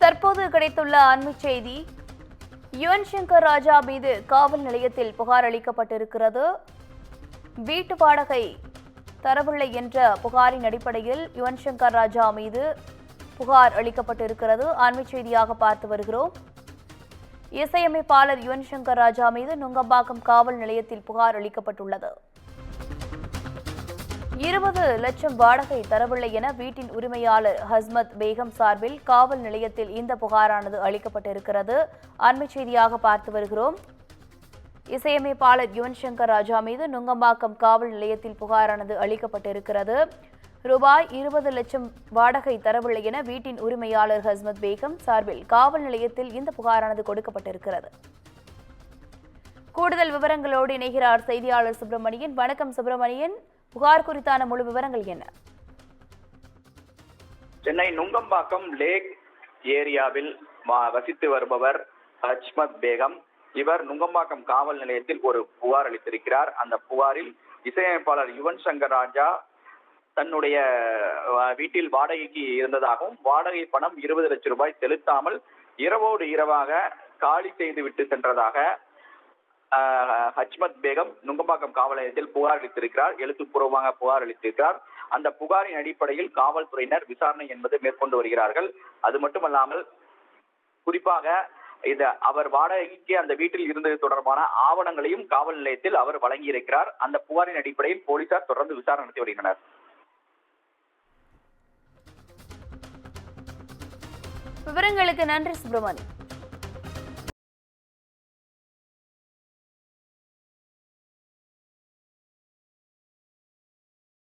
தற்போது கிடைத்துள்ள அண்மைச் செய்தி, யுவன் சங்கர் ராஜா மீது காவல் நிலையத்தில் புகார் அளிக்கப்பட்டிருக்கிறது. வீட்டு வாடகை தரவில்லை என்ற புகாரின் அடிப்படையில் யுவன் சங்கர் ராஜா மீது புகார் அளிக்கப்பட்டிருக்கிறது. அண்மைச் செய்தியாக பார்த்து வருகிறோம். இசையமைப்பாளர் யுவன் சங்கர் ராஜா மீது நுங்கம்பாக்கம் காவல் நிலையத்தில் புகார் அளிக்கப்பட்டுள்ளது. 20 லட்சம் வாடகை தரவில்லை என வீட்டின் உரிமையாளர் ஹஸ்மத் பேகம் சார்பில் காவல் நிலையத்தில் இந்த புகாரானது அளிக்கப்பட்டிருக்கிறது. அண்மைச் செய்தியாக பார்த்து வருகிறோம். இசையமைப்பாளர் யுவன் சங்கர் ராஜா மீது நுங்கம்பாக்கம் காவல் நிலையத்தில் புகாரானது அளிக்கப்பட்டிருக்கிறது. ரூபாய் 20 லட்சம் வாடகை தரவில்லை என வீட்டின் உரிமையாளர் ஹஸ்மத் பேகம் சார்பில் காவல் நிலையத்தில் இந்த புகாரானது கொடுக்கப்பட்டிருக்கிறது. கூடுதல் விவரங்களோடு இணைகிறார் செய்தியாளர் சுப்பிரமணியன். வணக்கம் சுப்பிரமணியன், புகார் குறித்தான முழு விவரங்கள் என்ன? சென்னை நுங்கம்பாக்கம் லேக் ஏரியாவில் வசித்து வருபவர் ஹஸ்மத் பேகம். இவர் நுங்கம்பாக்கம் காவல் நிலையத்தில் ஒரு புகார் அளித்திருக்கிறார். அந்த புகாரில் இசையமைப்பாளர் யுவன் சங்கர் ராஜா தன்னுடைய வீட்டில் வாடகைக்கு இருந்ததாகவும், வாடகை பணம் 20 லட்சம் ரூபாய் செலுத்தாமல் இரவோடு இரவாக காலி செய்து விட்டு சென்றதாக ஹஸ்மத் பேகம் நுங்கம்பாக்கம் காவல் நிலையத்தில் புகார் அளித்திருக்கிறார். எழுத்துப்பூர்வமாக புகார் அளித்திருக்கிறார். அந்த புகாரின் அடிப்படையில் காவல்துறையினர் விசாரணை என்பது மேற்கொண்டு வருகிறார்கள். அது மட்டுமல்லாமல் குறிப்பாக அவர் வாடகைக்கு அந்த வீட்டில் இருந்தது தொடர்பான ஆவணங்களையும் காவல் நிலையத்தில் அவர் வழங்கியிருக்கிறார். அந்த புகாரின் அடிப்படையில் போலீசார் தொடர்ந்து விசாரணை நடத்தி வருகின்றனர். விவரங்களுக்கு நன்றி சுப்பிரமணியன்.